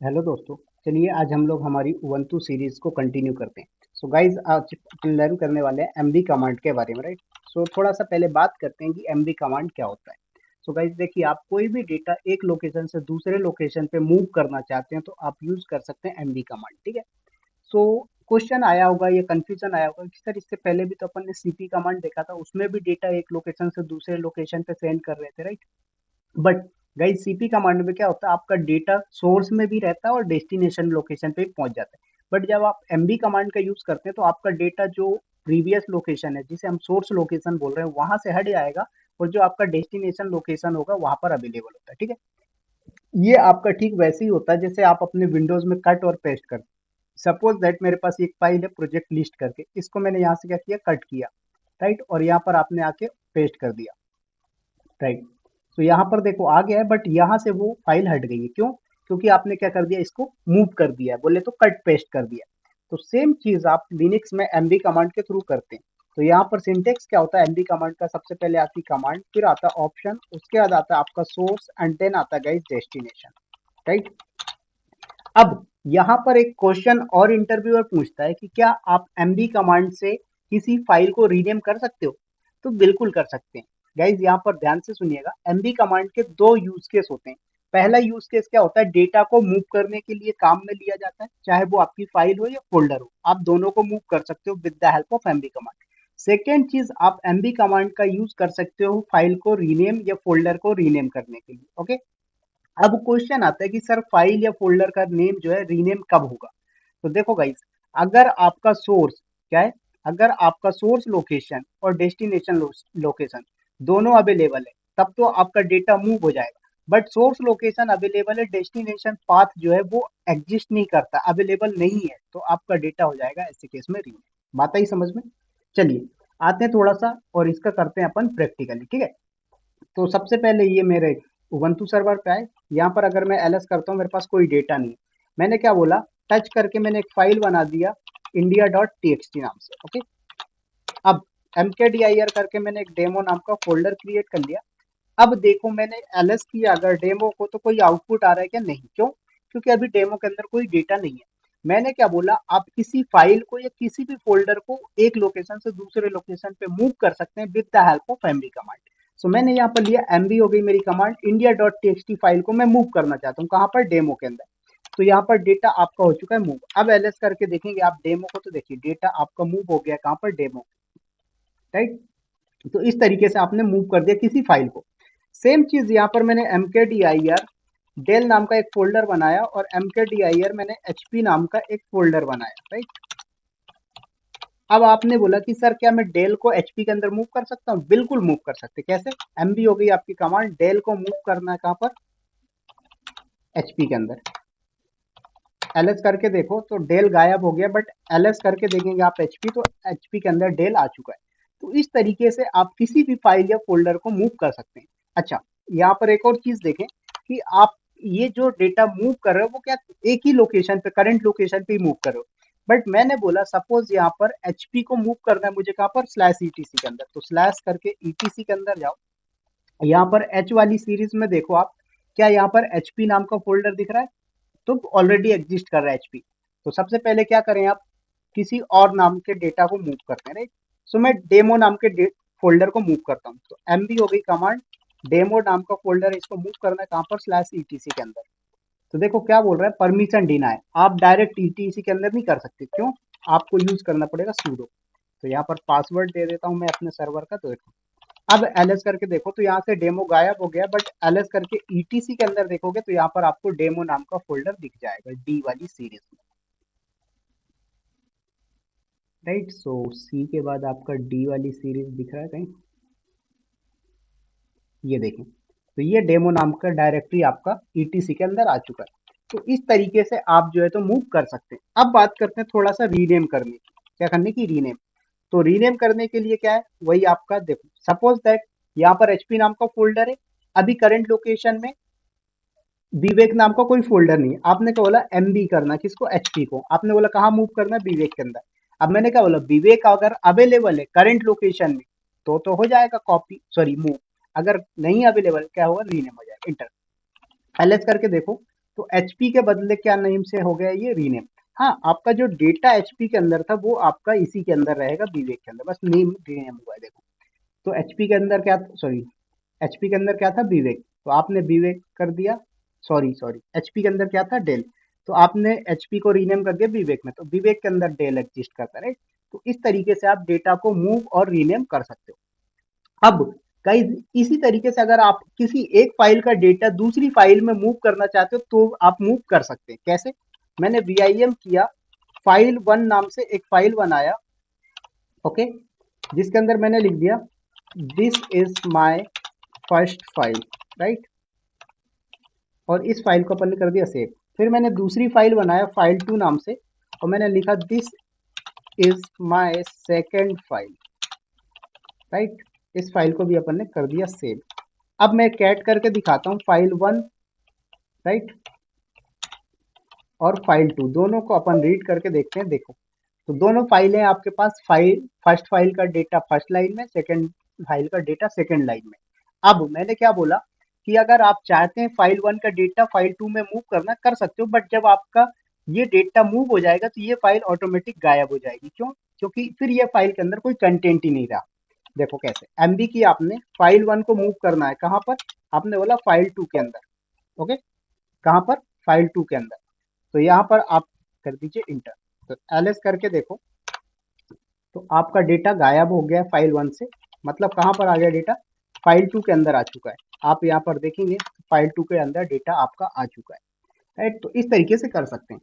Hello दोस्तों। चलिए आज हम लोग हमारी उबंटू सीरीज को कंटिन्यू करते हैं। सो गाइज आज अपन लर्न करने वाले हैं एमवी कमांड के बारे में, राइट। सो थोड़ा सा पहले बात करते हैं कि एमवी कमांड क्या होता है। सो गाइज देखिए, आप कोई भी डेटा एक लोकेशन से दूसरे लोकेशन पे मूव करना चाहते हैं तो आप यूज कर सकते हैं एमवी कमांड, ठीक है। सो क्वेश्चन आया होगा या कंफ्यूजन आया होगा कि सर इससे पहले भी तो अपन ने सीपी कमांड देखा था, उसमें भी डेटा एक लोकेशन से दूसरे लोकेशन पे सेंड कर रहे थे, right. But guys CP command में क्या होता है, आपका डेटा सोर्स में भी रहता है और डेस्टिनेशन लोकेशन पे भी पहुंच जाता है। बट जब आप एमबी कमांड का यूज करते हैं तो आपका डेटा जो प्रीवियस लोकेशन है, जिसे हम सोर्स लोकेशन बोल रहे हैं, वहां से हट जाएगा और जो आपका डेस्टिनेशन लोकेशन होगा वहां पर अवेलेबल होता है, ठीक है। ये आपका ठीक वैसे ही होता है जैसे आप अपने विंडोज में कट और पेस्ट करते हैं। सपोज दैट मेरे पास एक फाइल है प्रोजेक्ट लिस्ट करके, इसको मैंने यहाँ से क्या किया, कट किया, राइट, और यहाँ पर आपने आके पेस्ट कर दिया, राइट। तो यहाँ पर देखो आ गया है, बट यहाँ से वो फाइल हट गई है, क्यों? क्योंकि आपने क्या कर दिया, इसको मूव कर दिया है, बोले तो कट पेस्ट कर दिया। तो सेम चीज आप लिनक्स में एमवी कमांड के थ्रू करते हैं। तो यहाँ पर सिंटेक्स क्या होता है एमवी कमांड का, सबसे पहले आती कमांड, फिर आता ऑप्शन, उसके बाद आता है आपका सोर्स एंड देन आता है गाइस डेस्टिनेशन, राइट। अब यहाँ पर एक क्वेश्चन और इंटरव्यूअर पूछता है कि क्या आप एमवी कमांड से किसी फाइल को रीनेम कर सकते हो? तो बिल्कुल कर सकते हैं। गाइज यहाँ पर ध्यान से सुनिएगा, एमवी कमांड के दो यूज केस होते हैं। पहला यूज केस क्या होता है, डेटा को मूव करने के लिए काम में लिया जाता है, चाहे वो आपकी फाइल हो या फोल्डर हो, आप दोनों को मूव कर सकते हो with the help of MV command. Second चीज, आप एमवी कमांड का यूज कर सकते हो फाइल को रीनेम या फोल्डर को रीनेम करने के लिए, ओके। अब क्वेश्चन आता है कि सर फाइल या फोल्डर का नेम जो है रीनेम कब होगा? तो देखो गाइस, अगर आपका सोर्स क्या है, अगर आपका सोर्स लोकेशन और डेस्टिनेशन लोकेशन दोनों अवेलेबल है, तब तो आपका डेटा मूव हो जाएगा। बट सोर्स लोकेशन अवेलेबल है, डेस्टिनेशन पाथ जो है वो एग्जिस्ट नहीं करता, अवेलेबल नहीं है, तो आपका डेटा हो जाएगा ऐसे केस में रीनेम। बात आई समझ में? चलिए आते हैं थोड़ा सा और इसका करते हैं अपन प्रैक्टिकली, ठीक है। तो सबसे पहले ये मेरे उबंटू सर्वर पे आए। यहाँ पर अगर मैं एलएस करता हूँ, मेरे पास कोई डेटा नहीं है। मैंने क्या बोला, टच करके मैंने एक फाइल बना दिया India dot T X T नाम से, ओके। अब mkdir करके मैंने एक डेमो नाम का फोल्डर क्रिएट कर लिया। अब देखो मैंने एलएस किया अगर डेमो को, तो कोई आउटपुट आ रहा है क्या? नहीं। क्यों? क्योंकि अभी डेमो के अंदर कोई डेटा नहीं है। मैंने क्या बोला, आप किसी फाइल को या किसी भी फोल्डर को एक लोकेशन से दूसरे लोकेशन पे मूव कर सकते हैं with the help of MV command. So मैंने यहाँ पर लिया, एमवी हो गई मेरी command, India dot T X T file को मैं मूव करना चाहता हूँ, कहाँ पर? डेमो के अंदर। तो यहाँ पर डेटा आपका हो चुका है मूव। अब एलएस करके देखेंगे आप डेमो को, तो देखिए डेटा आपका मूव हो गया कहाँ पर? Demo, right. तो इस तरीके से आपने मूव कर दिया किसी फाइल को। सेम चीज यहाँ पर मैंने mkdir डेल नाम का एक फोल्डर बनाया और mkdir मैंने hp नाम का एक फोल्डर बनाया, राइट। अब आपने बोला कि सर क्या मैं डेल को hp के अंदर मूव कर सकता हूँ? बिल्कुल मूव कर सकते। कैसे? mb हो गई आपकी कमांड, डेल को मूव करना है कहाँ पर? hp के अंदर। ls करके देखो तो डेल गायब हो गया, बट ls करके देखेंगे आप hp, तो hp के अंदर डेल आ चुका है। तो इस तरीके से आप किसी भी फाइल या फोल्डर को मूव कर सकते हैं। अच्छा, यहाँ पर एक और चीज देखें कि आप ये जो डेटा मूव कर रहे हो वो क्या एक ही लोकेशन पे, करंट लोकेशन पे ही मूव कर रहे हो। बट मैंने बोला सपोज यहाँ पर hp को मूव करना है मुझे कहाँ पर? स्लैश ईटीसी के अंदर। तो स्लैश करके ईटीसी के अंदर जाओ, यहाँ पर एच वाली सीरीज में देखो आप, क्या यहाँ पर hp नाम का फोल्डर दिख रहा है? तो ऑलरेडी एग्जिस्ट कर रहा है एचपी। तो सबसे पहले क्या करें, आप किसी और नाम के डेटा को मूव करते हैं, राइट। सो मैं डेमो नाम के फोल्डर को मूव करता हूँ। तो एमबी हो गई कमांड, डेमो नाम का फोल्डर है, इसको मूव करना है कहाँ पर? स्लैश ईटीसी के अंदर। तो देखो क्या बोल रहा है, परमिशन डिनाय। आप डायरेक्ट ईटीसी के अंदर नहीं कर सकते, क्यों? आपको यूज करना पड़ेगा सूडो। तो यहाँ पर पासवर्ड दे देता हूँ मैं अपने सर्वर का। तो देखो अब ls करके देखो तो यहाँ से डेमो गायब हो गया, बट ls करके etc के अंदर देखोगे तो यहाँ पर आपको डेमो नाम का फोल्डर दिख जाएगा डी वाली सीरीज में, राइट। सो सी के बाद आपका डी वाली सीरीज दिख रहा है कहीं? ये देखें, तो ये डेमो नाम का डायरेक्टरी आपका etc के अंदर आ चुका है। तो इस तरीके से आप जो है तो मूव कर सकते हैं। अब बात करते हैं थोड़ा सा रीनेम करने की। क्या करने की? रीनेम। तो रीनेम करने के लिए क्या है, वही आपका देखो, सपोज दैट यहाँ पर एचपी नाम का फोल्डर है, अभी करंट लोकेशन में विवेक नाम का कोई फोल्डर नहीं है। आपने क्या बोला? एमबी करना, किसको? एचपी को। आपने बोला कहाँ मूव करना है? विवेक के अंदर। अब मैंने क्या बोला, विवेक अगर अवेलेबल है करंट लोकेशन में तो हो जाएगा कॉपी, सॉरी मूव। अगर नहीं अवेलेबल क्या होगा? रीनेम हो जाएगा। इंटर एलएस करके देखो तो एचपी के बदले क्या नेम से हो गया ये रीनेम। हाँ, आपका जो डेटा एचपी के अंदर था वो आपका इसी के अंदर रहेगा, विवेक के अंदर, बस नेम रीनेम हुआ है। देखो, तो एचपी के अंदर क्या, सॉरी, एचपी के अंदर क्या था, विवेक, तो आपने विवेक कर दिया। सॉरी सॉरी, एचपी के अंदर क्या था, डेल, तो आपने एचपी को रीनेम कर दिया विवेक में, तो विवेक के अंदर डेल एग्जिस्ट करता है, राइट। तो इस तरीके से आप डेटा को मूव और रीनेम कर सकते हो। अब गाइस, इसी तरीके से अगर आप किसी एक फाइल का डेटा दूसरी फाइल में मूव करना चाहते हो तो आप मूव कर सकते हैं। कैसे? मैंने वीआईएम किया, फाइल वन नाम से एक फाइल बनाया, ओके, जिसके अंदर मैंने लिख दिया this is my first file, right, और इस फाइल को अपन ने कर दिया सेव। फिर मैंने दूसरी फाइल बनाया फाइल टू नाम से, और मैंने लिखा this is my second file, right, इस फाइल को भी अपन ने कर दिया सेव। अब मैं कैट करके दिखाता हूँ फाइल वन, राइट, और फाइल टू, दोनों को अपन रीड करके देखते हैं। देखो, तो दोनों फाइलें आपके पास, फाइल फर्स्ट फाइल का डेटा फर्स्ट लाइन में, सेकंड फाइल का डेटा सेकंड लाइन में। अब मैंने क्या बोला कि अगर आप चाहते हैं फाइल वन का डेटा फाइल टू में मूव करना, कर सकते हो, बट जब आपका ये डेटा मूव हो जाएगा तो ये फाइल ऑटोमेटिक गायब हो जाएगी। क्यों? क्योंकि फिर ये फाइल के अंदर कोई कंटेंट ही नहीं रहा। देखो कैसे, एमबी की आपने फाइल वन को मूव करना है, कहाँ पर? आपने बोला फाइल टू के अंदर, ओके, कहाँ पर? फाइल टू के अंदर। तो यहाँ पर आप कर दीजिए इंटर, तो एलएस करके देखो, तो आपका डेटा गायब हो गया फाइल वन से। मतलब कहाँ पर आ गया डेटा? फाइल टू के अंदर आ चुका है। आप यहाँ पर देखेंगे फाइल टू के अंदर डेटा आपका आ चुका है, राइट। तो इस तरीके से कर सकते हैं।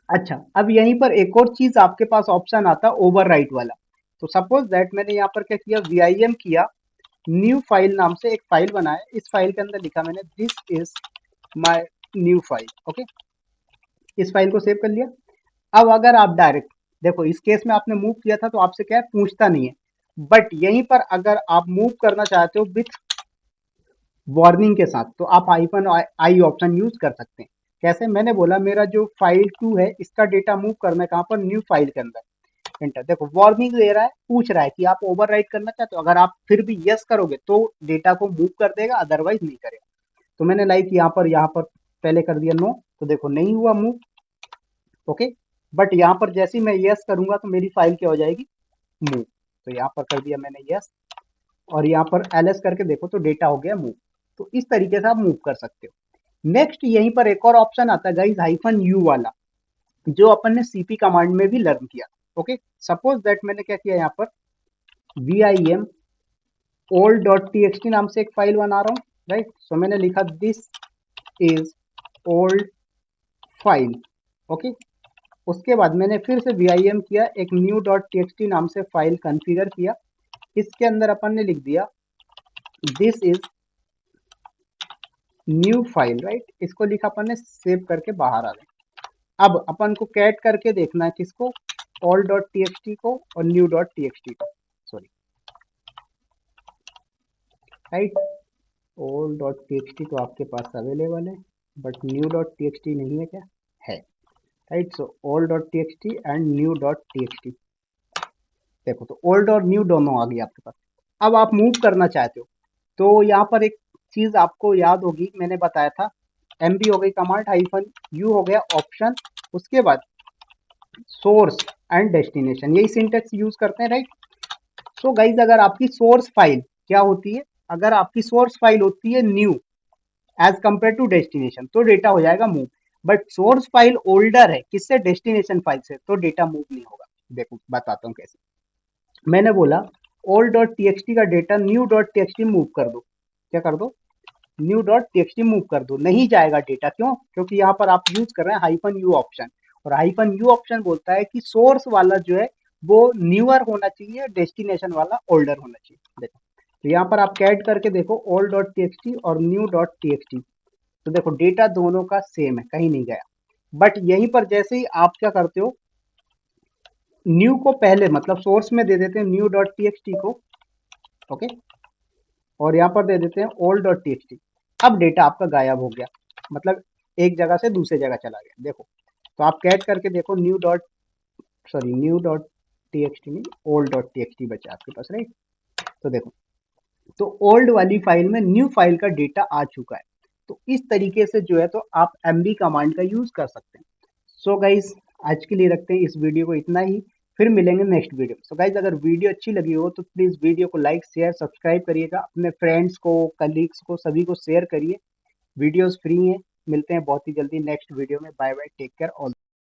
अच्छा, अब यहीं पर एक और चीज आपके पास ऑप्शन आता है ओवरराइट वाला। तो सपोज दैट मैंने यहाँ पर क्या किया, वीआईएम किया, न्यू फाइल नाम से एक फाइल बनाया, इस फाइल के अंदर लिखा मैंने this is my new file, okay, इस फाइल को सेव कर लिया। अब अगर आप डायरेक्ट, देखो इस केस में आपने मूव किया था तो आपसे क्या है, पूछता नहीं है, बट यहीं पर अगर आप मूव करना चाहते हो विथ वार्निंग के साथ, तो आप हाइफन आई ऑप्शन यूज कर सकते हैं। कैसे? मैंने बोला मेरा जो फाइल टू है इसका डेटा मूव करना है कहाँ पर, न्यू फाइल के अंदर, एंटर। देखो वार्निंग दे रहा है, पूछ रहा है कि आप ओवरराइट करना चाहते हो, अगर आप फिर भी यस करोगे तो डेटा को मूव कर देगा, अदरवाइज नहीं करेगा। तो मैंने लाइक यहाँ पर पहले कर दिया नो, तो देखो नहीं हुआ मूव, ओके, बट यहाँ पर जैसे ही मैं यस करूंगा तो मेरी फाइल क्या हो जाएगी, मूव। तो यहाँ पर कर दिया मैंने यस, और यहाँ पर एलएस करके देखो तो डेटा हो गया मूव। तो इस तरीके से आप मूव कर सकते हो। नेक्स्ट यहीं पर एक और ऑप्शन आता है गाइस, हाइफन यू वाला, जो अपन ने सीपी कमांड में भी लर्न किया, ओके। सपोज दैट मैंने क्या किया, यहाँ पर vim old डॉट टीएक्सटी नाम से एक फाइल बना रहा हूँ, राइट। सो मैंने लिखा this is old file, okay. उसके बाद मैंने फिर से vim किया, एक न्यू डॉट टीएक्सटी नाम से फाइल कॉन्फ़िगर किया, इसके अंदर अपन ने लिख दिया this is new file, right. इसको लिखा अपन ने, सेव करके बाहर आ गए। अब अपन को कैट करके देखना है किसको, ऑल डॉट टीएक्सटी को और न्यू डॉट टीएक्सटी को, sorry, right. All dot TXT तो आपके पास अवेलेबल है, बट न्यू डॉट टीएक्सटी नहीं है क्या? है, right. So all dot TXT and new dot TXT, देखो तो ओल्ड और न्यू दोनों आ गई आपके पास। अब आप मूव करना चाहते हो तो यहाँ पर एक चीज आपको याद होगी, मैंने बताया था, एमबी हो गई कमांड, हाइफन यू हो गया ऑप्शन, उसके बाद सोर्स एंड डेस्टिनेशन, यही सिंटेक्स यूज करते हैं, राइट। सो गाइज, अगर आपकी सोर्स फाइल क्या होती है, अगर आपकी सोर्स फाइल होती है new as compare to destination, तो डेटा हो जाएगा move. But source file older है किससे, डेस्टिनेशन फाइल से, तो डेटा मूव नहीं होगा। देखो बताता हूँ कैसे। मैंने बोला ओल्ड डॉट टीएक्सटी का data new dot TXT move कर दो, क्या कर दो, न्यू डॉट टीएक्सटी मूव कर दो, नहीं जाएगा डेटा। क्यों? क्योंकि यहाँ पर आप यूज कर रहे हैं हाइफन यू ऑप्शन, और हाइफन यू ऑप्शन बोलता है कि सोर्स वाला जो है वो न्यूअर होना चाहिए, डेस्टिनेशन वाला ओल्डर होना चाहिए। देखो, तो यहाँ पर आप कैट करके देखो ओल्ड डॉट टीएक्सटी और न्यू डॉट टीएक्सटी, तो देखो डेटा दोनों का सेम है, कहीं नहीं गया। बट यहीं पर जैसे ही आप क्या करते हो, न्यू को पहले मतलब सोर्स में दे देते हैं न्यू डॉट टीएक्सटी को, ओके, और यहाँ पर दे देते हैं ओल्ड डॉट टीएक्सटी। अब डेटा आपका गायब हो गया, मतलब एक जगह से दूसरे जगह चला गया। देखो, तो आप कैट करके देखो, new dot, sorry, new dot TXT नहीं, ओल्ड डॉट टीएक्सटी बचा आपके पास, राइट। तो देखो, तो ओल्ड वाली फाइल में न्यू फाइल का डेटा आ चुका है। तो इस तरीके से जो है तो आप एमबी कमांड का यूज कर सकते हैं। सो गाइज आज के लिए रखते हैं इस वीडियो को इतना ही, फिर मिलेंगे नेक्स्ट वीडियो। सो गाइज अगर वीडियो अच्छी लगी हो तो प्लीज वीडियो को लाइक शेयर सब्सक्राइब करिएगा, अपने फ्रेंड्स को कलीग्स को सभी को शेयर करिए। वीडियोस फ्री हैं। मिलते हैं बहुत ही जल्दी नेक्स्ट वीडियो में। Bye bye, take care all.